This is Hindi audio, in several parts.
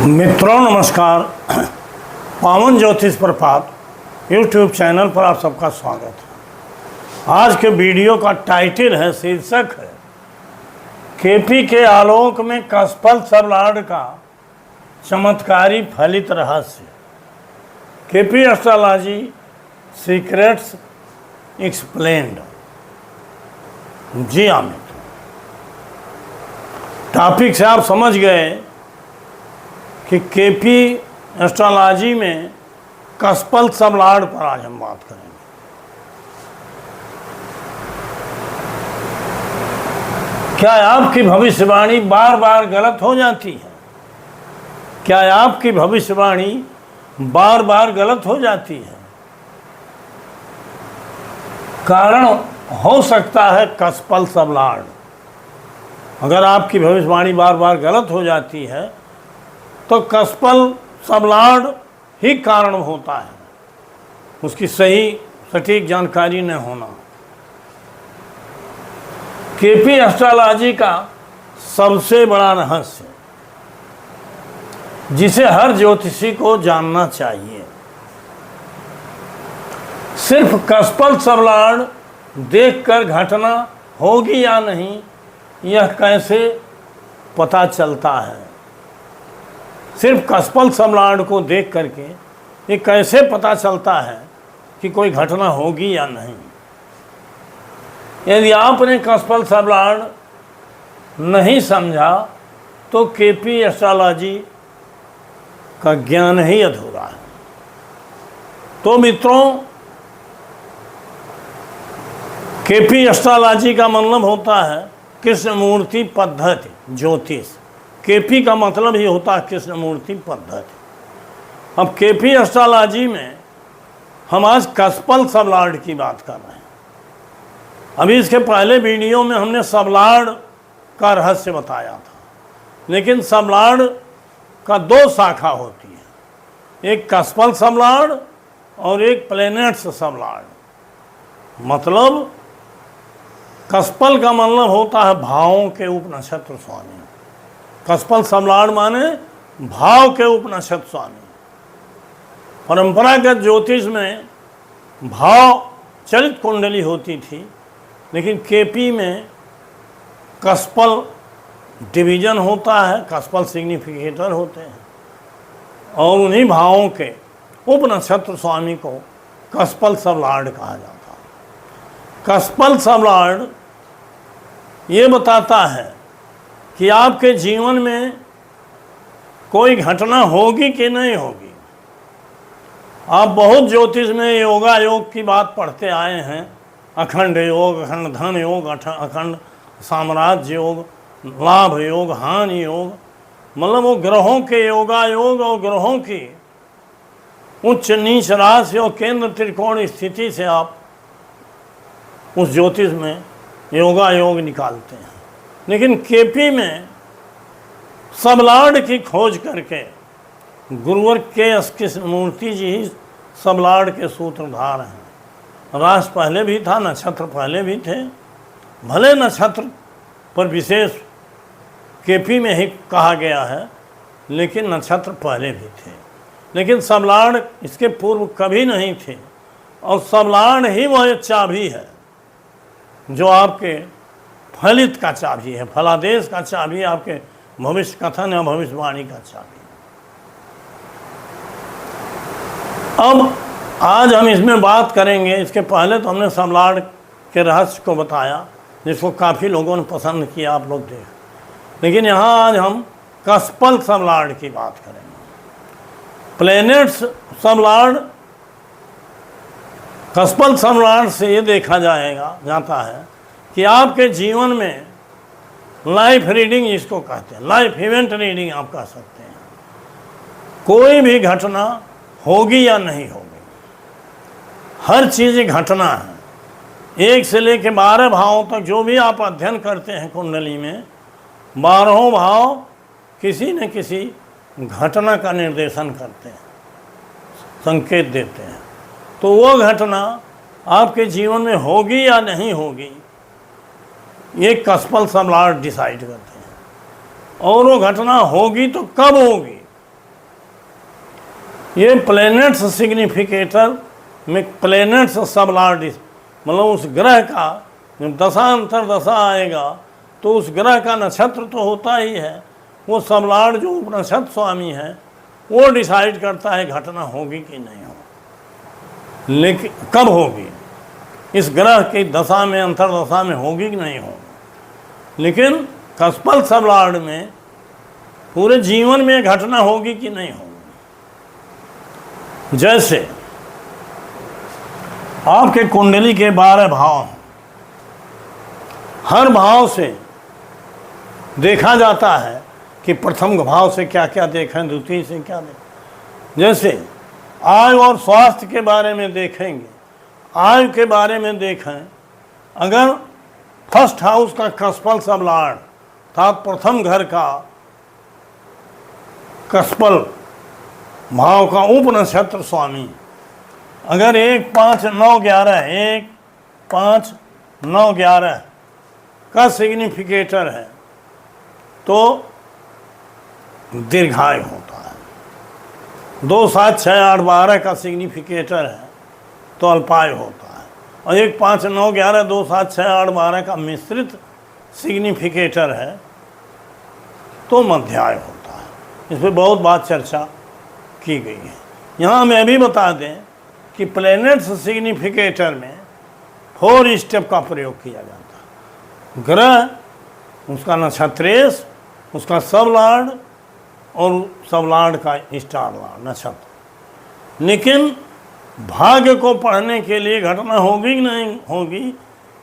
मित्रों नमस्कार। पावन ज्योतिष प्रपात यूट्यूब चैनल पर आप सबका स्वागत है। आज के वीडियो का टाइटल है, शीर्षक है केपी के आलोक में कसपल सबलाड का चमत्कारी फलित रहस्य। KP astrology secrets explained. जी हाँ मित्रों, टॉपिक से आप समझ गए कि केपी एस्ट्रोलॉजी में कसपल सबलाड पर आज हम बात करेंगे। क्या आपकी भविष्यवाणी बार बार गलत हो जाती है? क्या आपकी भविष्यवाणी बार बार गलत हो जाती है? कारण हो सकता है कसपल सबलाड। अगर आपकी भविष्यवाणी बार बार गलत हो जाती है तो कसपल सबलाड ही कारण होता है, उसकी सही सटीक जानकारी न होना। केपी एस्ट्रोलॉजी का सबसे बड़ा रहस्य जिसे हर ज्योतिषी को जानना चाहिए, सिर्फ कसपल सबलाड देखकर घटना होगी या नहीं यह कैसे पता चलता है। सिर्फ कसपल सबलाड को देख करके ये कैसे पता चलता है कि कोई घटना होगी या नहीं। यदि आपने कसपल सबलाड नहीं समझा तो केपी एस्ट्रोलॉजी का ज्ञान ही अधूरा है। तो मित्रों, केपी एस्ट्रोलॉजी का मतलब होता है कृष्णमूर्ति पद्धति ज्योतिष। केपी का मतलब ही होता है कृष्णमूर्ति पद्धति। अब केपी एस्ट्रोलॉजी में हम आज कसपल सबलाड की बात कर रहे हैं। अभी इसके पहले वीडियो में हमने सबलाड का रहस्य बताया था, लेकिन सबलाड का दो शाखा होती है, एक कसपल सबलाड और एक प्लैनेट्स सबलाड। मतलब कसपल का मतलब होता है भावों के उप नक्षत्र स्वामी। कसपल सबलाड माने भाव के उप नक्षत्र स्वामी। परंपरागत ज्योतिष में भाव चलित कुंडली होती थी, लेकिन केपी में कसपल डिवीजन होता है, कसपल सिग्निफिकेटर होते हैं और उन्हीं भावों के उप नक्षत्र स्वामी को कसपल सबलाड कहा जाता है। कसपल सबलाड ये बताता है कि आपके जीवन में कोई घटना होगी कि नहीं होगी। आप बहुत ज्योतिष में योगा योग की बात पढ़ते आए हैं, अखंड योग, अखंड धन योग, अखंड साम्राज्य योग, लाभ योग, हानि योग। मतलब वो ग्रहों के योगा योग और ग्रहों की उच्च नीच राशि और केंद्र त्रिकोण स्थिति से आप उस ज्योतिष में योगा योग निकालते हैं। लेकिन केपी में सबलाड की खोज करके गुरुवर के एस कृष्णमूर्ति जी ही सबलाड के सूत्रधार हैं। राशि पहले भी था, नक्षत्र पहले भी थे, भले नक्षत्र पर विशेष केपी में ही कहा गया है, लेकिन नक्षत्र पहले भी थे। लेकिन सबलाड इसके पूर्व कभी नहीं थे और सबलाड ही वह चाबी है जो आपके फलित का चाबी है, फलादेश का चाबी, आपके भविष्य कथन या भविष्यवाणी का चाबी। अब आज हम इसमें बात करेंगे। इसके पहले तो हमने सबलाड के रहस्य को बताया, जिसको काफ़ी लोगों ने पसंद किया, आप लोग देख। लेकिन यहाँ आज हम कसपल सबलाड की बात करेंगे। प्लैनेट्स सबलाड, कसपल सबलाड से ये देखा जाता है कि आपके जीवन में लाइफ रीडिंग, जिसको कहते हैं लाइफ इवेंट रीडिंग आप कह सकते हैं, कोई भी घटना होगी या नहीं होगी। हर चीज़ घटना है। 1 से लेकर 12 भावों तक जो भी आप अध्ययन करते हैं कुंडली में, 12 भाव किसी न किसी घटना का निर्देशन करते हैं, संकेत देते हैं। तो वो घटना आपके जीवन में होगी या नहीं होगी, ये कसपल सबलाड डिसाइड करते हैं। और वो घटना होगी तो कब होगी, ये प्लैनेट्स सिग्निफिकेटर में प्लैनेट्स सब लॉर्ड, मतलब उस ग्रह का जब दशांतर दशा आएगा तो उस ग्रह का नक्षत्र तो होता ही है, वो सब लॉर्ड जो उपनिषद स्वामी है वो डिसाइड करता है घटना होगी कि नहीं होगी, लेकिन कब होगी, इस ग्रह की दशा में अंतरदशा में होगी कि नहीं होगी। लेकिन कस्पल सब लॉर्ड में पूरे जीवन में घटना होगी कि नहीं होगी। जैसे आपके कुंडली के 12 भाव, हर भाव से देखा जाता है कि प्रथम भाव से क्या क्या देखें, द्वितीय से क्या देखें। जैसे आयु और स्वास्थ्य के बारे में देखेंगे, आयु के बारे में देखें, अगर फर्स्ट हाउस का कस्पल सब लॉर्ड अर्थात प्रथम घर का कस्पल भाव का उपनक्षत्र स्वामी अगर 1, 5, 9, 11 1, 5, 9, 11 का सिग्निफिकेटर है तो दीर्घायु होता है। 2, 7, 6, 8, 12 का सिग्निफिकेटर है तो अल्पायु होता है। और 1, 5, 9, 11 2, 7, 6, 8, 12 का मिश्रित सिग्निफिकेटर है तो मध्यायु होता है। इस पर बहुत बात चर्चा की गई है। यहाँ मैं भी बता दें कि प्लैनेट्स सिग्निफिकेटर में 4 स्टेप का प्रयोग किया जाता है। ग्रह, उसका नक्षत्रेश, उसका सब लॉर्ड और सब लॉर्ड का स्टार लॉर्ड नक्षत्र। लेकिन भाग्य को पढ़ने के लिए घटना होगी कि नहीं होगी,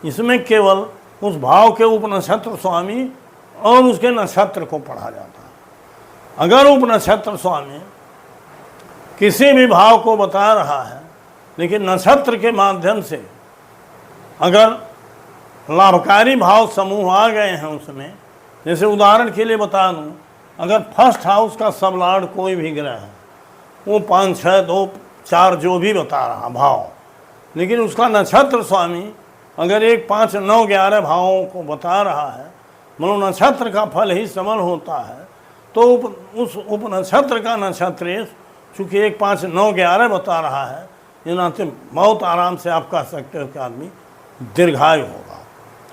इसमें केवल उस भाव के उपनक्षत्र स्वामी और उसके नक्षत्र को पढ़ा जाता है। अगर उपनक्षत्र स्वामी किसी भी भाव को बता रहा है लेकिन नक्षत्र के माध्यम से अगर लाभकारी भाव समूह आ गए हैं उसमें, जैसे उदाहरण के लिए बता दूं, अगर फर्स्ट हाउस का सब लॉर्ड कोई भी ग्रह है, वो 5, 6, 2, 4 जो भी बता रहा भाव, लेकिन उसका नक्षत्र स्वामी अगर 1, 5, 9, 11 भावों को बता रहा है, मतलब नक्षत्र का फल ही समल होता है, तो उस उपनक्षत्र का नक्षत्र चूँकि 1, 5, 9, 11 बता रहा है, ये नाते बहुत आराम से आप कह सकते हो कि आदमी दीर्घायु होगा,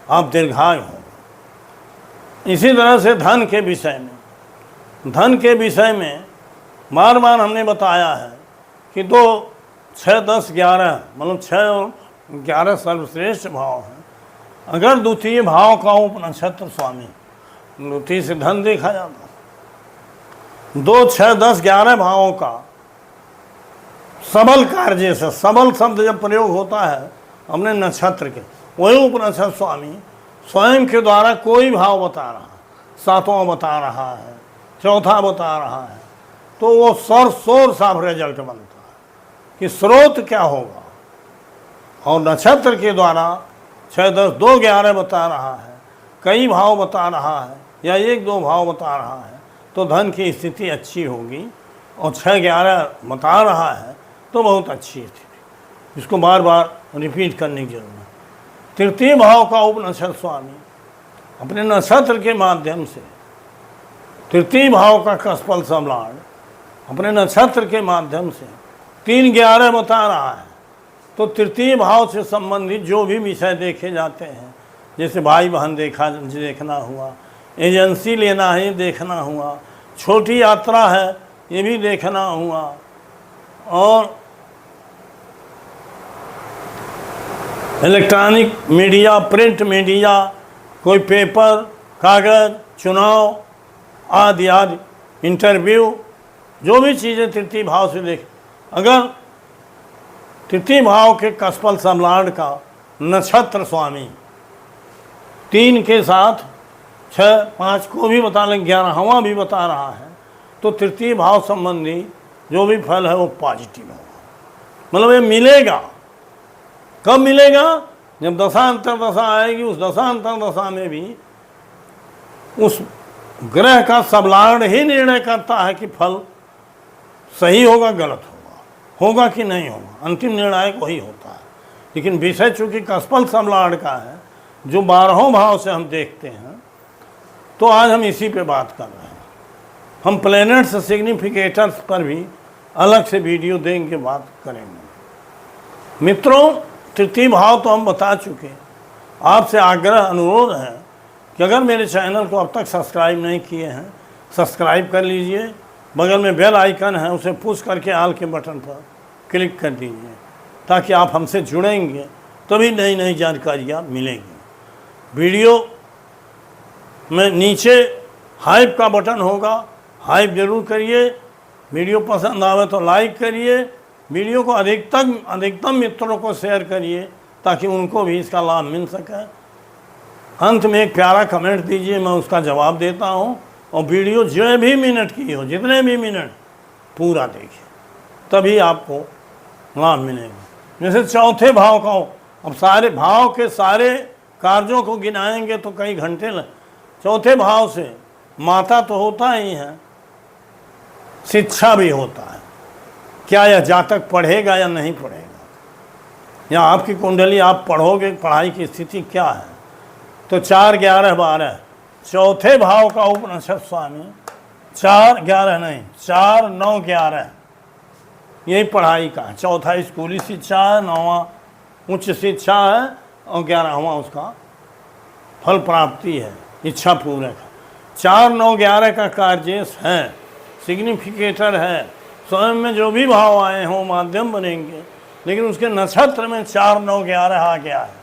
आप दीर्घायु होगा। इसी तरह से धन के विषय में, धन के विषय में बार बार हमने बताया है कि 2, 6, 10, 11 मतलब 6 और 11 सर्वश्रेष्ठ भाव हैं। अगर द्वितीय भाव का उपनक्षत्र स्वामी, द्वितीय से धन देखा जाता है। 2, 6, 10, 11 भावों का सबल कार्य से, सबल शब्द जब प्रयोग होता है अपने नक्षत्र के, वही उपनक्षत्र स्वामी स्वयं के द्वारा कोई भाव बता रहा है, 7वां बता रहा है, 4था बता रहा है, तो वो सोर साफ रिजल्ट बनता है कि स्रोत क्या होगा। और नक्षत्र के द्वारा 6, 10, 2, 11 बता रहा है, कई भाव बता रहा है या 1, 2 भाव बता रहा है तो धन की स्थिति अच्छी होगी। और 6, 11 बता रहा है तो बहुत अच्छी स्थिति, इसको बार बार रिपीट करने की जरूरत है। तृतीय भाव का उपनक्षत्र स्वामी अपने नक्षत्र के माध्यम से, तृतीय भाव का कस्पल सब लॉर्ड अपने नक्षत्र के माध्यम से 3, 11 बता रहा है, तो तृतीय भाव से संबंधित जो भी विषय देखे जाते हैं, जैसे भाई बहन देखना हुआ, एजेंसी लेना है देखना हुआ, छोटी यात्रा है ये भी देखना हुआ, और इलेक्ट्रॉनिक मीडिया, प्रिंट मीडिया, कोई पेपर, कागज़, चुनाव आदि आदि, इंटरव्यू, जो भी चीज़ें तृतीय भाव से देख, अगर तृतीय भाव के कस्पल सब लॉर्ड का नक्षत्र स्वामी 3 के साथ 6, 5 को भी बता लें, 11वां भी बता रहा है, तो तृतीय भाव संबंधी जो भी फल है वो पॉजिटिव होगा। मतलब ये मिलेगा, कब मिलेगा? जब दशांतर दशा आएगी, उस दशांतर दशा में भी उस ग्रह का सब लॉर्ड ही निर्णय करता है कि फल सही होगा गलत होगा कि नहीं होगा, अंतिम निर्णायक वही होता है। लेकिन विषय चूंकि कस्पल सब लॉर्ड का है जो 12वें भाव से हम देखते हैं, तो आज हम इसी पे बात कर रहे हैं। हम प्लैनेट्स सिग्निफिकेटर्स पर भी अलग से वीडियो देंगे, बात करेंगे। मित्रों, तृतीय भाव तो हम बता चुके। आपसे आग्रह अनुरोध है कि अगर मेरे चैनल को अब तक सब्सक्राइब नहीं किए हैं, सब्सक्राइब कर लीजिए। बगल में बेल आइकन है, उसे पुश करके ऑल के बटन पर क्लिक कर दीजिए, ताकि आप हमसे जुड़ेंगे तभी नई नई जानकारियाँ मिलेंगी। वीडियो में नीचे हाइप का बटन होगा, हाइप जरूर करिए। वीडियो पसंद आवे तो लाइक करिए। वीडियो को अधिकतम मित्रों को शेयर करिए, ताकि उनको भी इसका लाभ मिल सके। अंत में एक प्यारा कमेंट दीजिए, मैं उसका जवाब देता हूँ। और वीडियो जो भी मिनट की हो, जितने भी मिनट, पूरा देखिए, तभी आपको लाभ मिलेगा। जैसे चौथे भाव का हो, अब सारे भाव के सारे कार्यों को गिनाएंगे तो कई घंटे लग। चौथे भाव से माता तो होता ही है, शिक्षा भी होता है। क्या यह जातक पढ़ेगा या नहीं पढ़ेगा, या आपकी कुंडली आप पढ़ोगे, पढ़ाई की स्थिति क्या है। तो 4, 11, 12 चौथे भाव का उपनिषद स्वामी, 4, 11 नहीं, 4, 9, 11 यही पढ़ाई का है। चौथा स्कूली शिक्षा है, 9वां उच्च शिक्षा है, और 11वां उसका फल प्राप्ति है, इच्छा पूरक है। 4, 9, 11 का कार्जेश है, सिग्निफिकेटर है। स्वयं में जो भी भाव आए हों माध्यम बनेंगे, लेकिन उसके नक्षत्र में 4, 9, 11 आ गया है,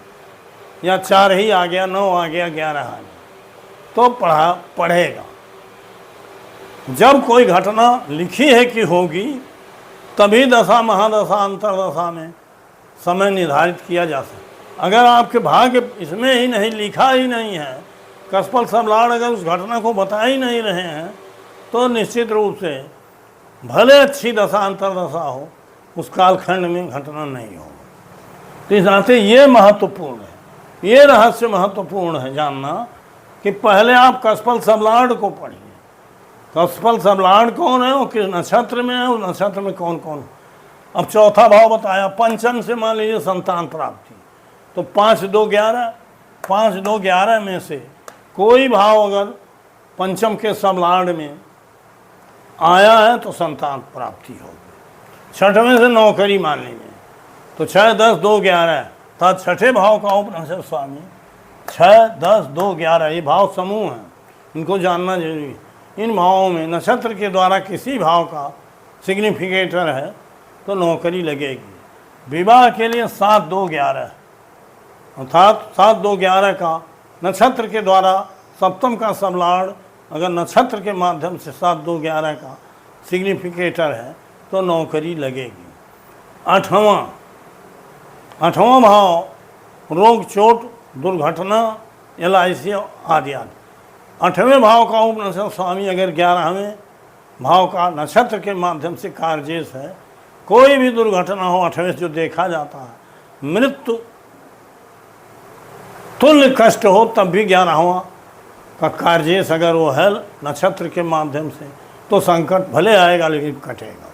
या 4 ही आ गया, 9 आ गया, 11 आ गया, तो पढ़ेगा। जब कोई घटना लिखी है कि होगी, तभी दशा, महादशा, अंतरदशा में समय निर्धारित किया जा सकता। अगर आपके भाग्य इसमें ही नहीं, लिखा ही नहीं है, कस्पल सबलाड़ अगर उस घटना को बता ही नहीं रहे हैं, तो निश्चित रूप से भले अच्छी दशा, अंतरदशा हो, उस कालखंड में घटना नहीं होगी। तो इस नाते ये महत्वपूर्ण है, ये रहस्य महत्वपूर्ण है जानना कि पहले आप कस्पल सबलाड़ को पढ़िए। कस्पल सबलाड़ कौन है, वो किस नक्षत्र में है, उस नक्षत्र में कौन कौन। अब चौथा भाव बताया, पंचम से मान लीजिए संतान प्राप्ति, तो 5, 2, 11, 5, 2, 11 में से कोई भाव अगर पंचम के सबलाड़ में आया है तो संतान प्राप्ति होगी। छठवें से नौकरी मान लीजिए, तो 6, 10, 2, 11 अर्थात छठे भाव का उपनिषद स्वामी 6, 10, 2, 11 ये भाव समूह हैं, इनको जानना जरूरी है। इन भावों में नक्षत्र के द्वारा किसी भाव का सिग्निफिकेटर है तो नौकरी लगेगी। विवाह के लिए 7, 2, 11 अर्थात 7, 2, 11 का नक्षत्र के द्वारा सप्तम का सबलाड़ अगर नक्षत्र के माध्यम से 7, 2, 11 का सिग्निफिकेटर है तो नौकरी लगेगी। 8वां भाव रोग, चोट, दुर्घटना, LIC आदि आदि। 8वें भाव का उपनिषद स्वामी अगर 11वें भाव का नक्षत्र के माध्यम से कार्जेश है, कोई भी दुर्घटना हो 8वें जो देखा जाता है, मृत्यु तुल्य कष्ट हो, तब भी 11वां का कार्जेश अगर वो है नक्षत्र के माध्यम से, तो संकट भले आएगा लेकिन कटेगा।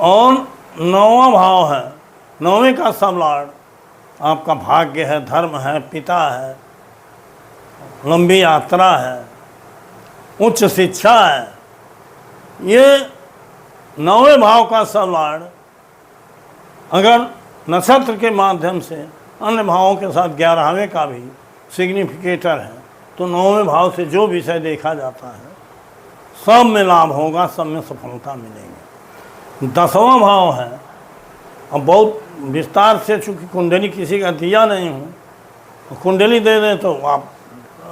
और 9वां भाव है, 9वें का सबलाड़ आपका भाग्य है, धर्म है, पिता है, लंबी यात्रा है, उच्च शिक्षा है। ये 9वें भाव का सबलाड़ अगर नक्षत्र के माध्यम से अन्य भावों के साथ 11वें का भी सिग्निफिकेटर है, तो 9वें भाव से जो विषय देखा जाता है सब में लाभ होगा, सब में सफलता मिलेगी। 10वां भाव है, अब बहुत विस्तार से, चूँकि कुंडली किसी का दिया नहीं हूँ, कुंडली दे दें तो आप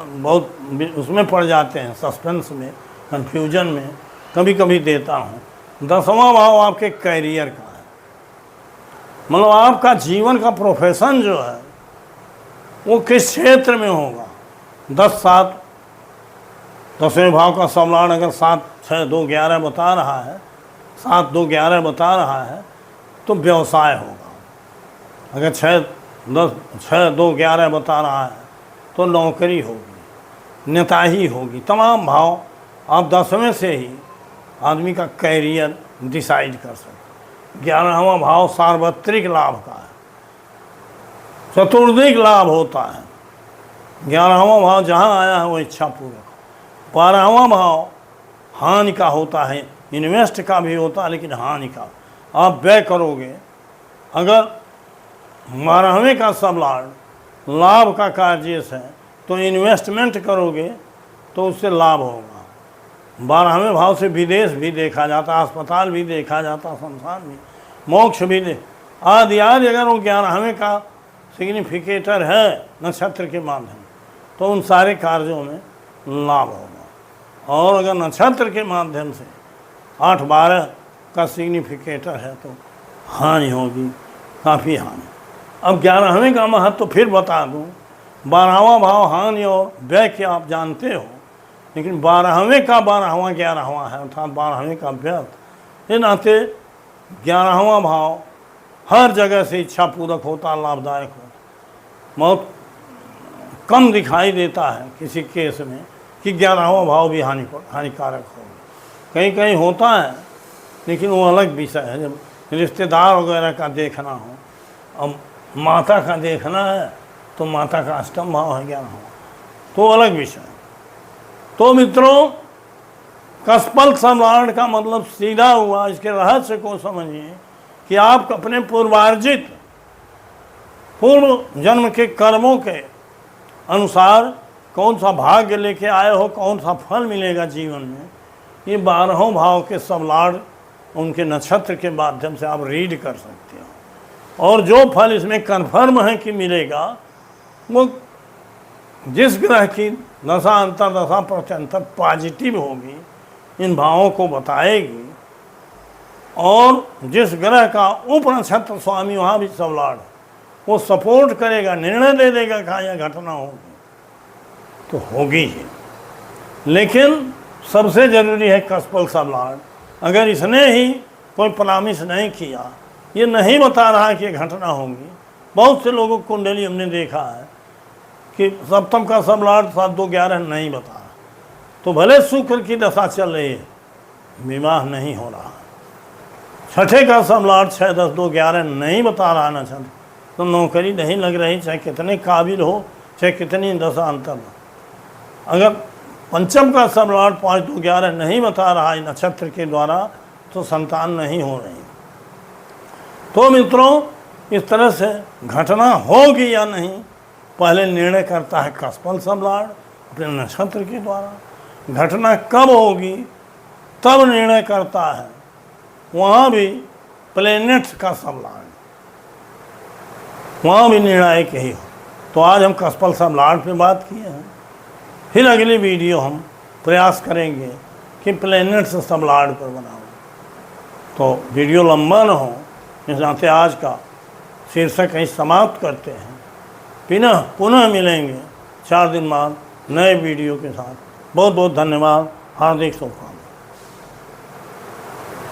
बहुत उसमें पड़ जाते हैं, सस्पेंस में, कन्फ्यूजन में, कभी कभी देता हूँ। 10वां भाव आपके कैरियर का है, मतलब आपका जीवन का प्रोफेशन जो है वो किस क्षेत्र में होगा। 10, 7 10वें भाव का सबलाड़ अगर 7, 6, 2, 11 बता रहा है, 7, 2, 11 बता रहा है, तो व्यवसाय होगा। अगर 6, 2, 11 बता रहा है तो नौकरी होगी, नेताही होगी। तमाम भाव आप 10वें से ही आदमी का कैरियर डिसाइड कर सकते। 11वां भाव सार्वत्रिक लाभ का है, चतुर्दिक लाभ होता है। 11वां भाव जहाँ आया है वो इच्छा पूर्वक। 12वां भाव हानि का होता है, इन्वेस्ट का भी होता है लेकिन हानि का। आप व्यय करोगे, अगर 12वें का सब लॉर्ड लाभ का कार्य है तो इन्वेस्टमेंट करोगे तो उससे लाभ होगा। 12वें भाव से विदेश भी देखा जाता, अस्पताल भी देखा जाता, संसार भी, मोक्ष भी आदि आदि। अगर वो 11वें का सिग्निफिकेटर है नक्षत्र के माध्यम तो उन सारे कार्यों में लाभ होगा। और अगर नक्षत्र के माध्यम से 8-12 का सिग्निफिकेटर है तो हानि होगी, काफ़ी हानि। अब 11वें का महत्व तो फिर बता दूं। 12वां भाव हानि और व्यय के आप जानते हो, लेकिन 12वें का 12वां 11वां है, अर्थात 12वें का व्यर्थ। इस नाते 11वां भाव हर जगह से इच्छा पूरक होता, लाभदायक होता। बहुत कम दिखाई देता है किसी केस में कि 11वां भाव भी हानिकारक हो। कहीं कहीं होता है, लेकिन वो अलग विषय है। जब रिश्तेदार वगैरह का देखना हो, अब माता का देखना है तो माता का अष्टम भाव है 11वां, तो अलग विषय। तो मित्रों, कस्पल सम्राट का मतलब सीधा हुआ। इसके रहस्य को समझिए कि आप अपने पूर्वार्जित पूर्व जन्म के कर्मों के अनुसार कौन सा भाग्य लेके आए हो, कौन सा फल मिलेगा जीवन में, ये 12 भाव के सब लॉर्ड उनके नक्षत्र के माध्यम से आप रीड कर सकते हो। और जो फल इसमें कन्फर्म है कि मिलेगा, वो जिस ग्रह की दशा अंतर्दशा प्रत्यंतर पॉजिटिव होगी इन भावों को बताएगी, और जिस ग्रह का उप नक्षत्र स्वामी वहाँ भी सब लॉर्ड वो सपोर्ट करेगा, निर्णय दे देगा कि यह घटना होगी तो होगी ही। लेकिन सबसे ज़रूरी है कस्पल सब लॉर्ड। अगर इसने ही कोई प्रॉमिस नहीं किया, ये नहीं बता रहा कि ये घटना होगी। बहुत से लोगों को कुंडली हमने देखा है कि सप्तम का सब लॉर्ड 7-2-11 नहीं बता रहा, तो भले शुक्र की दशा चल रही है, विवाह नहीं हो रहा। छठे का सब लॉर्ड 6-10-2-11 नहीं बता रहा ना छठ, तो नौकरी नहीं लग रही, चाहे कितने काबिल हो, चाहे कितनी दशा अंतर हो। अगर पंचम का सब लॉर्ड 5-2-11 नहीं बता रहा है नक्षत्र के द्वारा, तो संतान नहीं हो रही। तो मित्रों, इस तरह से घटना होगी या नहीं पहले निर्णय करता है कस्पल सब लॉर्ड अपने नक्षत्र के द्वारा। घटना कब होगी तब निर्णय करता है वहाँ भी प्लेनेट्स का सब लॉर्ड, वहाँ भी निर्णायक यही हो। तो आज हम कस्पल सब लॉर्ड पे बात किए हैं। फिर अगली वीडियो हम प्रयास करेंगे कि प्लेनेट्स सब लॉर्ड पर बनाओ, तो वीडियो लंबा न हो, इस नाते आज का शीर्षक कहीं समाप्त करते हैं। पुनः मिलेंगे 4 दिन बाद नए वीडियो के साथ। बहुत बहुत धन्यवाद, हार्दिक शुभकामनाएं।